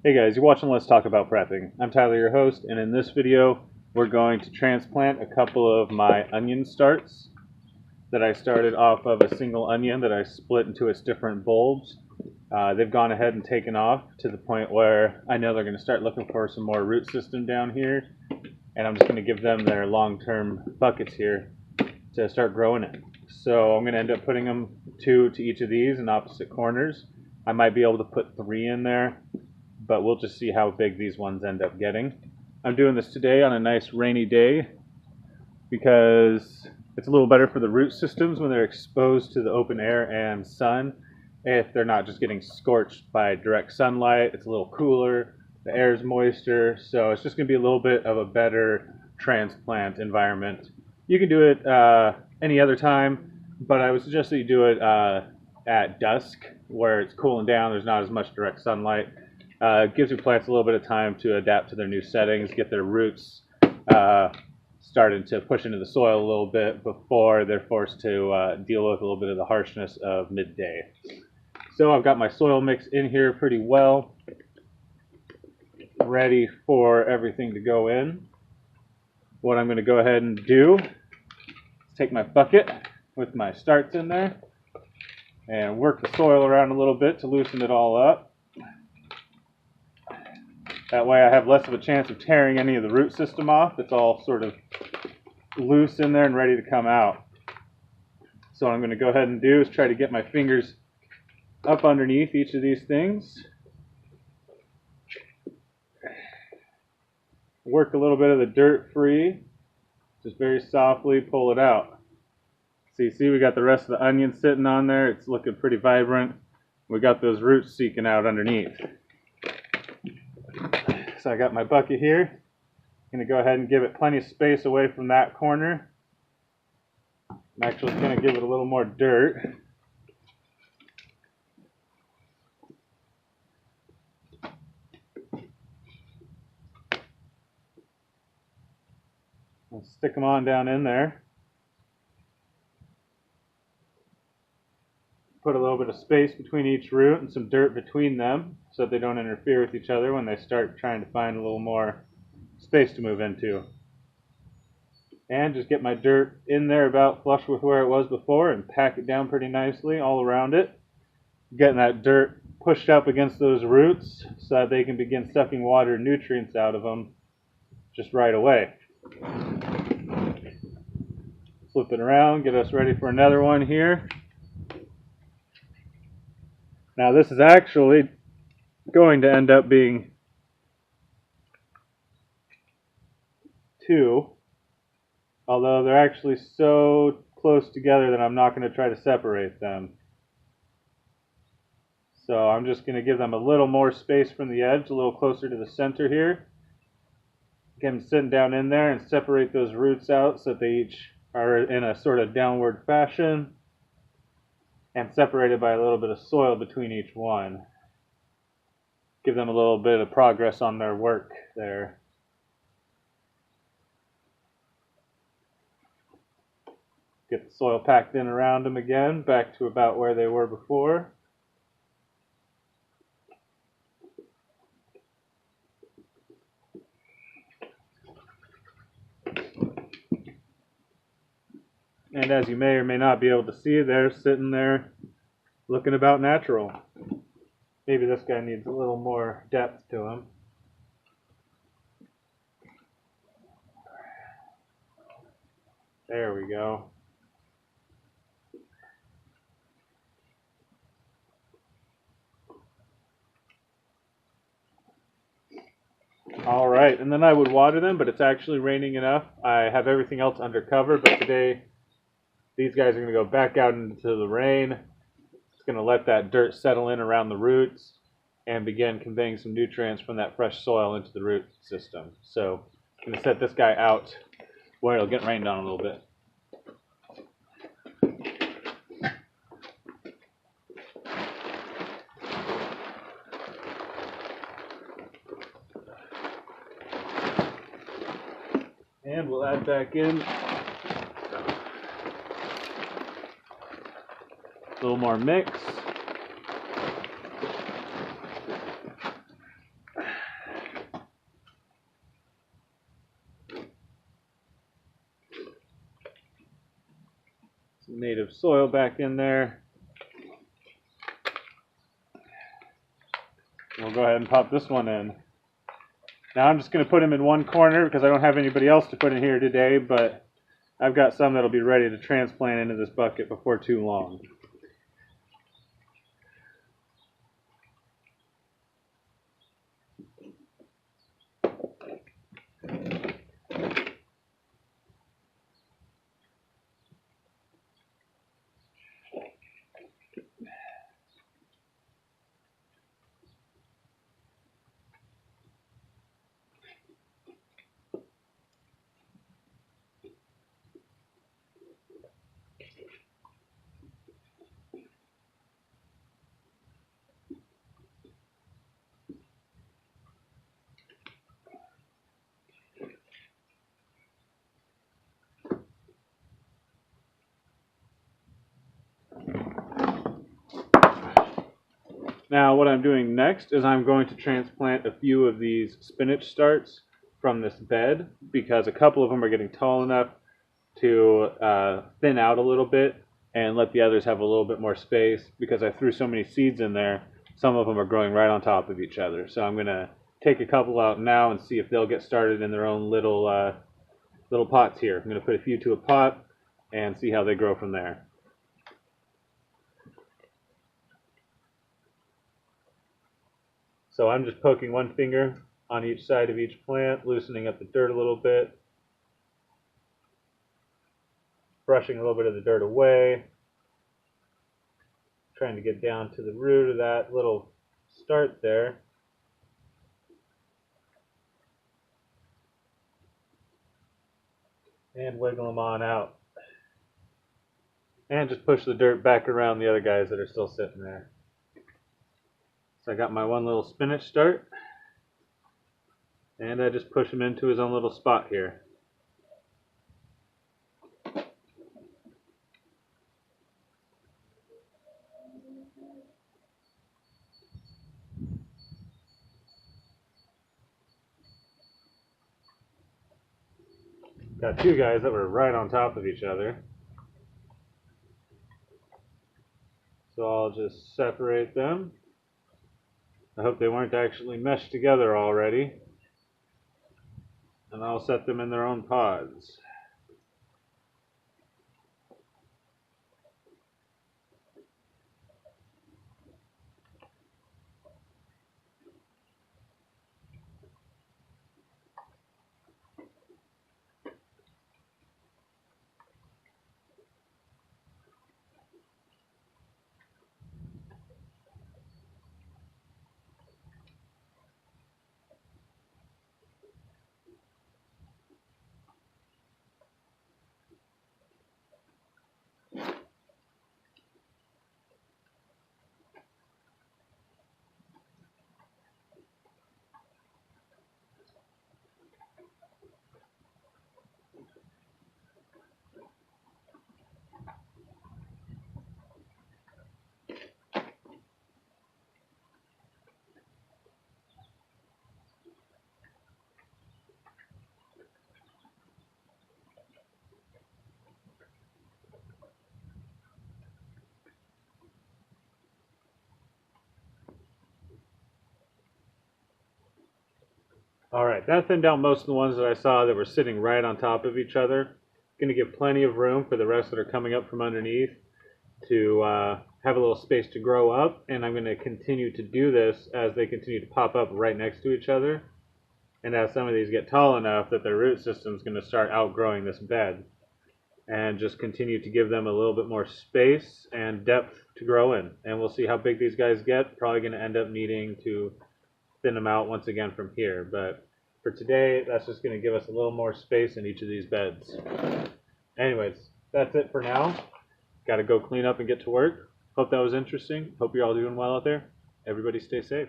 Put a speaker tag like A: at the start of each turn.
A: Hey guys, you're watching Let's Talk About Prepping. I'm Tyler, your host, and in this video we're going to transplant a couple of my onion starts that I started off of a single onion that I split into its different bulbs. They've gone ahead and taken off to the point where I know they're going to start looking for some more root system down here, and I'm just going to give them their long-term buckets here to start growing in. So I'm going to end up putting them 2 to each of these in opposite corners. I might be able to put 3 in there, but we'll just see how big these ones end up getting. I'm doing this today on a nice rainy day because it's a little better for the root systems when they're exposed to the open air and sun. If they're not just getting scorched by direct sunlight, it's a little cooler, the air is moister, so it's just going to be a little bit of a better transplant environment. You can do it any other time, but I would suggest that you do it at dusk where it's cooling down, there's not as much direct sunlight. Gives your plants a little bit of time to adapt to their new settings, get their roots starting to push into the soil a little bit before they're forced to deal with a little bit of the harshness of midday. So I've got my soil mix in here pretty well, ready for everything to go in. What I'm going to go ahead and do is take my bucket with my starts in there and work the soil around a little bit to loosen it all up. That way I have less of a chance of tearing any of the root system off. It's all sort of loose in there and ready to come out. So what I'm going to go ahead and do is try to get my fingers up underneath each of these things. Work a little bit of the dirt free. Just very softly pull it out. So you see we got the rest of the onion sitting on there. It's looking pretty vibrant. We got those roots seeking out underneath. So I got my bucket here. I'm going to go ahead and give it plenty of space away from that corner. I'm actually going to give it a little more dirt. I'll stick them on down in there. Put a little bit of space between each root and some dirt between them so that they don't interfere with each other when they start trying to find a little more space to move into. And just get my dirt in there about flush with where it was before and pack it down pretty nicely all around it. Getting that dirt pushed up against those roots so that they can begin sucking water and nutrients out of them just right away. Flip it around, get us ready for another one here. Now this is actually going to end up being 2, although they're actually so close together that I'm not going to try to separate them. So I'm just going to give them a little more space from the edge, a little closer to the center here. Get them sitting down in there and separate those roots out so that they each are in a sort of downward fashion and separated by a little bit of soil between each one. Give them a little bit of progress on their work there. Get the soil packed in around them again, back to about where they were before. And as you may or may not be able to see, they're sitting there looking about natural. Maybe this guy needs a little more depth to him. There we go. All right, and then I would water them, but it's actually raining enough. I have everything else under cover, but today these guys are going to go back out into the rain. It's going to let that dirt settle in around the roots and begin conveying some nutrients from that fresh soil into the root system. So I'm going to set this guy out where it'll get rained on a little bit. And we'll add back in a little more mix. some native soil back in there. We'll go ahead and pop this one in. Now I'm just going to put him in one corner because I don't have anybody else to put in here today, but I've got some that'll be ready to transplant into this bucket before too long. Now what I'm doing next is I'm going to transplant a few of these spinach starts from this bed because a couple of them are getting tall enough to thin out a little bit and let the others have a little bit more space because I threw so many seeds in there. Some of them are growing right on top of each other. So I'm going to take a couple out now and see if they'll get started in their own little pots here. I'm going to put a few to a pot and see how they grow from there. So I'm just poking one finger on each side of each plant, loosening up the dirt a little bit, brushing a little bit of the dirt away, trying to get down to the root of that little start there. And wiggle them on out. And just push the dirt back around the other guys that are still sitting there. So I got my one little spinach start, and I just push him into his own little spot here. Got two guys that were right on top of each other. So I'll just separate them. I hope they weren't actually meshed together already. And I'll set them in their own pods. Alright, that thinned out most of the ones that I saw that were sitting right on top of each other. Going to give plenty of room for the rest that are coming up from underneath to have a little space to grow up, and I'm going to continue to do this as they continue to pop up right next to each other, and as some of these get tall enough that their root system is going to start outgrowing this bed, and just continue to give them a little bit more space and depth to grow in, and we'll see how big these guys get. Probably going to end up needing to thin them out once again from here, but for today that's just going to give us a little more space in each of these beds. Anyways, that's it for now. Got to go clean up and get to work. Hope that was interesting. Hope you're all doing well out there. Everybody stay safe.